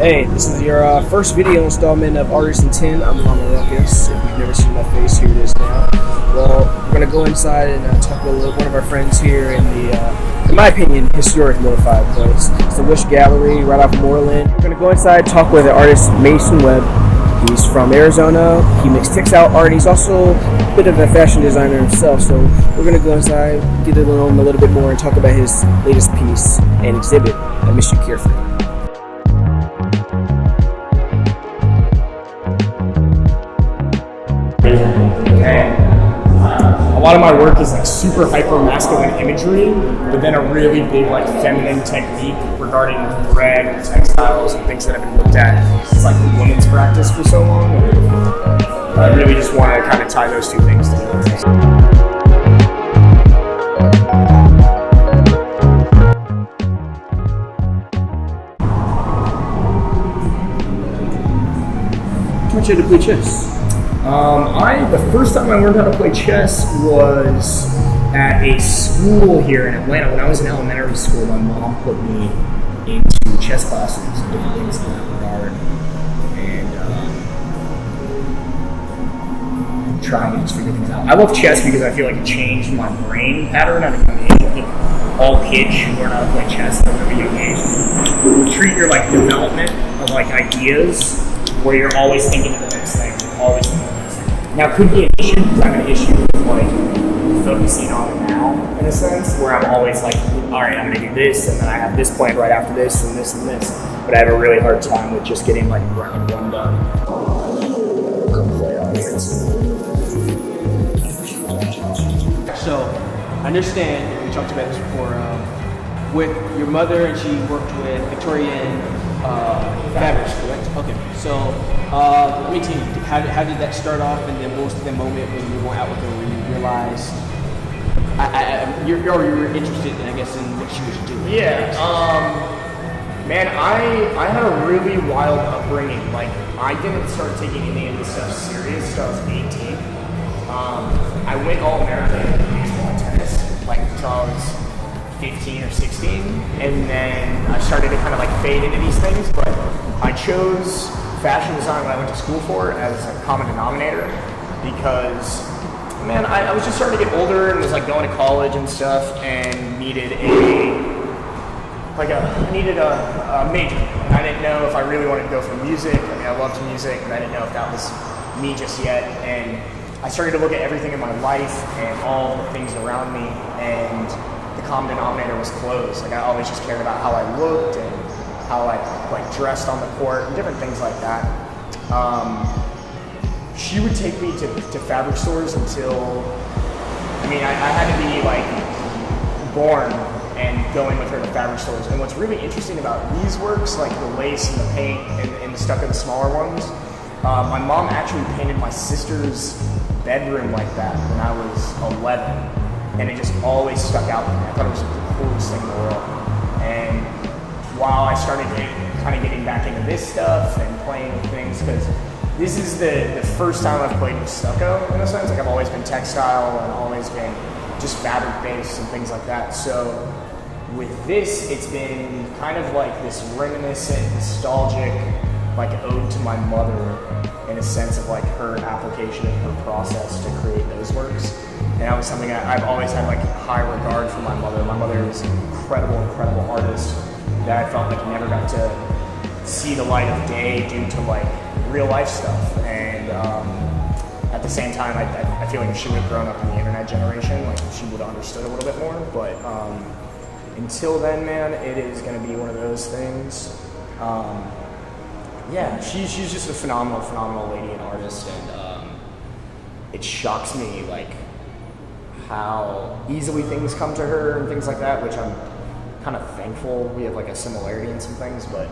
Hey, this is your first video installment of Artist in 10. I'm Llama Ruckus. If you've never seen my face, here it is now. Well, we're going to go inside and talk with one of our friends here in the, in my opinion, historic lo-fi place. It's the Wish Gallery right off Moreland. We're going to go inside, talk with the artist Mason Webb. He's from Arizona. He makes textile art. He's also a bit of a fashion designer himself. So we're going to go inside, get to know him a little bit more, and talk about his latest piece and exhibit at Miss You Carefree. And a lot of my work is like super hyper masculine imagery, but then a really big like feminine technique regarding thread and textiles and things that have been looked at as like the women's practice for so long. And I really just want to kind of tie those two things together. Teach you to play chess. The first time I learned how to play chess was at a school here in Atlanta. When I was in elementary school, my mom put me into chess classes and different things in that regard. And I'm trying to just figure things out. I love chess because I feel like it changed my brain pattern at a young age. I think all kids should learn how to play chess at a very young age. Treat your like development of like ideas where you're always thinking of the next thing, always thinking of the next thing. Now, could be an issue because I have an issue with like focusing on the now in a sense, where I'm always like, all right, I'm gonna do this, and then I have this planned right after this, and this and this. But I have a really hard time with just getting like round one done. So, I understand, we talked about this before, with your mother, and she worked with Victorian fabrics, correct? Okay, so let me tell you, how did that start off, and then what was the moment when you went out with her where you realized you were interested, I guess, in what she was doing? Yeah, man, I had a really wild upbringing. Like, I didn't start taking any of this stuff serious until I was 18. I went All-American in baseball and tennis, like, until I was 15 or 16, and then I started to kind of like fade into these things, but I chose fashion design when I went to school for it as a common denominator because, man, I was just starting to get older and was like going to college and stuff and needed a major. I didn't know if I really wanted to go for music. I mean, I loved music, but I didn't know if that was me just yet. And I started to look at everything in my life and all the things around me, and the common denominator was clothes. Like, I always just cared about how I looked and how I like dressed on the court and different things like that. She would take me to fabric stores until, I mean, I had to be like born and going with her to fabric stores. And what's really interesting about these works, like the lace and the paint and the stucco, the smaller ones, my mom actually painted my sister's bedroom like that when I was 11. And it just always stuck out with me. I thought it was the coolest thing in the world. And while I started kind of getting back into this stuff and playing with things, because this is the first time I've played with stucco in a sense. Like, I've always been textile and always been just fabric based and things like that. So with this, it's been kind of like this reminiscent, nostalgic, like ode to my mother in a sense of like her application and her process to create those works. And that was something I've always had like high regard for my mother. My mother was an incredible, incredible artist that I felt like never got to see the light of day due to like real life stuff. And at the same time, I feel like if she would have grown up in the internet generation, like she would have understood a little bit more. But until then, man, it is going to be one of those things. Yeah, she's just a phenomenal lady and artist, and it shocks me like how easily things come to her and things like that, which I'm kind of thankful we have like a similarity in some things. But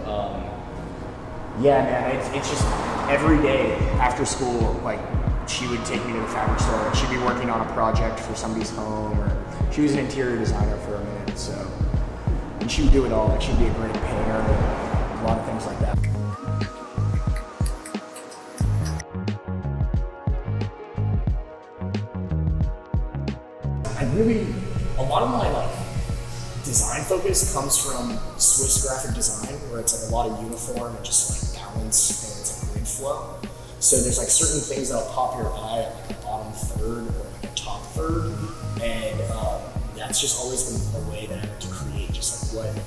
yeah, man, it's just every day after school, like she would take me to the fabric store, and she'd be working on a project for somebody's home, or she was an interior designer for a minute, so, and she would do it all. Like, she'd be a great painter and a lot of things like that. A lot of my like design focus comes from Swiss graphic design, where it's like a lot of uniform and just like balance and it's like grid flow. So there's like certain things that'll pop your eye at like a bottom third or like a top third, and that's just always been a way that I like to create just like what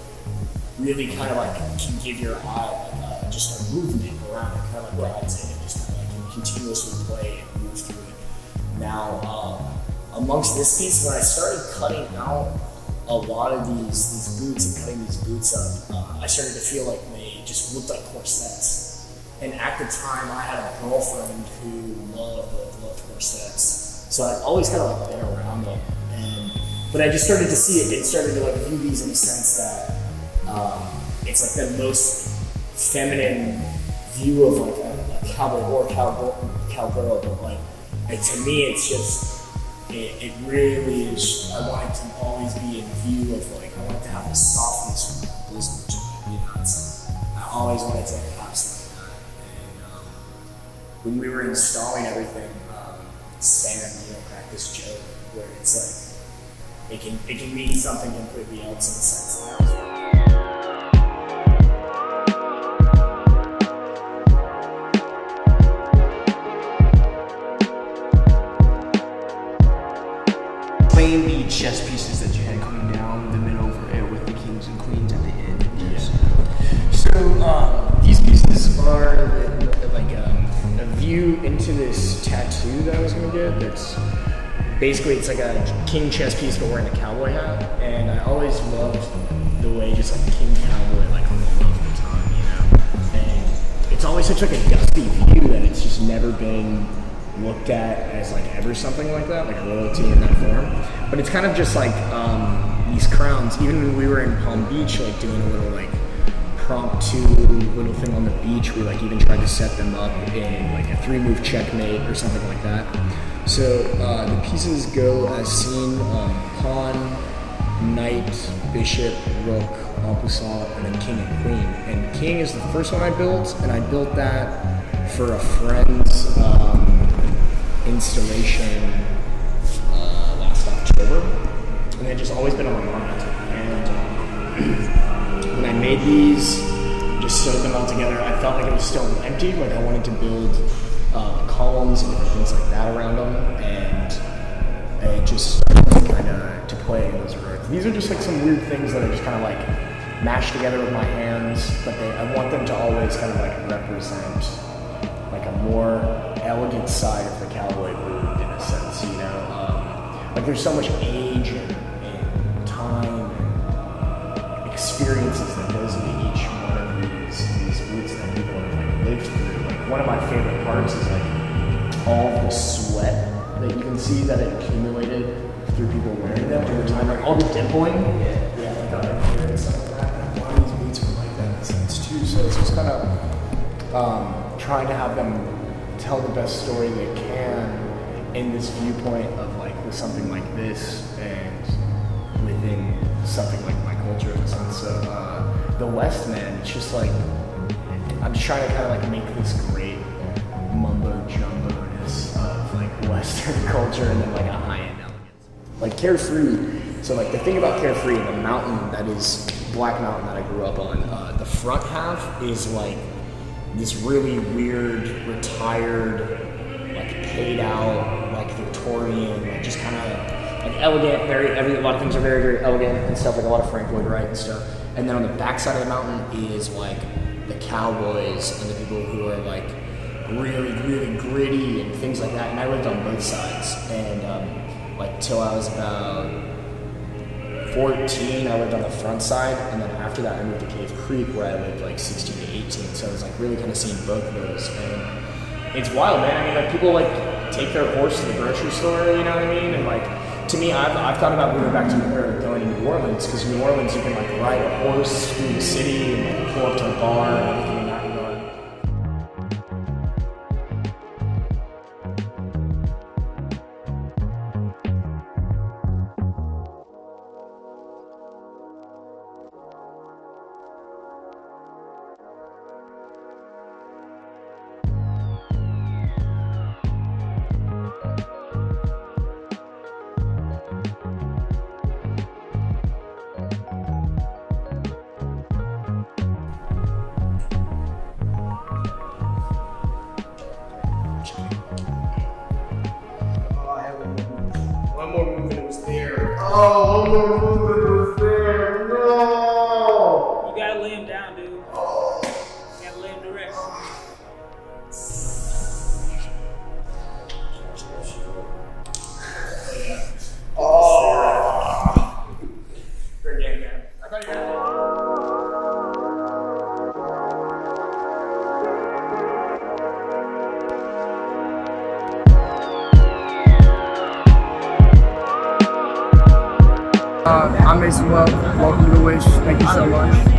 really kind of like can give your eye like just a movement around it, kind of like rides it and just kind of like can continuously play and move through it. Now, amongst this piece, when I started cutting out a lot of these boots and cutting these boots up, I started to feel like they just looked like corsets. And at the time, I had a girlfriend who loved corsets, so I'd always kind of like been around them. But I just started to see it and started to like view these in the sense that it's like the most feminine view of like a cowboy or cowgirl, but like to me, it's just. It really is. I want it to always be in view of like I want it to have the softness from the bosom to it. You know, it's I always wanted to have something like that. And when we were installing everything, Stan cracked this joke where it's like it can mean something completely else in the sense that. The chess pieces that you had coming down the middle with the kings and queens at the end. Yes. So these pieces are like a view into this tattoo that I was gonna get. That's basically it's like a king chess piece, but wearing a cowboy hat. And I always loved the way just like king cowboy like on the love of the time, you know. And it's always such like a dusty view that it's just never been looked at as like ever something like that, like royalty in that form. But it's kind of just like these crowns. Even when we were in Palm Beach, like doing a little like promptu little thing on the beach, we like even tried to set them up in like a 3-move checkmate or something like that. So the pieces go as seen: pawn, knight, bishop, rook, en passant, and then king and queen. And king is the first one I built, and I built that for a friend's installation last October, and they've just always been on my mind. And when I made these, just sewed them all together, I felt like it was still empty. Like I wanted to build columns and different things like that around them, and it just started to kind of to play in those regards. These are just like some weird things that I just kind of like mashed together with my hands, but I want them to always kind of like represent like a more elegant side of the cowboy boot in a sense, you know. Like there's so much age and time and experiences that goes into each one of these boots that people have like lived through. Like one of my favorite parts is like all the sweat that you can see that it accumulated through people wearing them over time, like all the dimpling. Yeah, like and stuff like that. And a lot of these boots are like that in a sense too. So it's just kind of trying to have them tell the best story they can in this viewpoint of like with something like this and within something like my culture in a sense. So the West, man, it's just like I'm just trying to kind of like make this great mumbo jumbo-ness of like Western culture and then like a high-end elegance. Like Carefree, so like the thing about Carefree, the mountain that is Black Mountain that I grew up on, the front half is like this really weird, retired, like paid out, like Victorian, like just kind of like elegant, a lot of things are very, very elegant and stuff, like a lot of Frank Lloyd Wright and stuff. And then on the back side of the mountain is like the cowboys and the people who are like really, really gritty and things like that. And I lived on both sides. And like till I was about 14, I lived on the front side, and then after that I moved to Cave Creek where I lived like 16 to 18, so I was like really kind of seeing both of those, and it's wild, man. I mean, like people like take their horse to the grocery store, you know what I mean? And like to me, I've thought about moving back to going to New Orleans, because New Orleans you can like ride a horse through the city and like pull up to a bar and everything in that regard. Oh, one more movement was there. No. You gotta lay him down, dude. You gotta lay him to rest. Great game, man. I thought you had I'm Mason Webb. Welcome to the Wish. Thank you so much.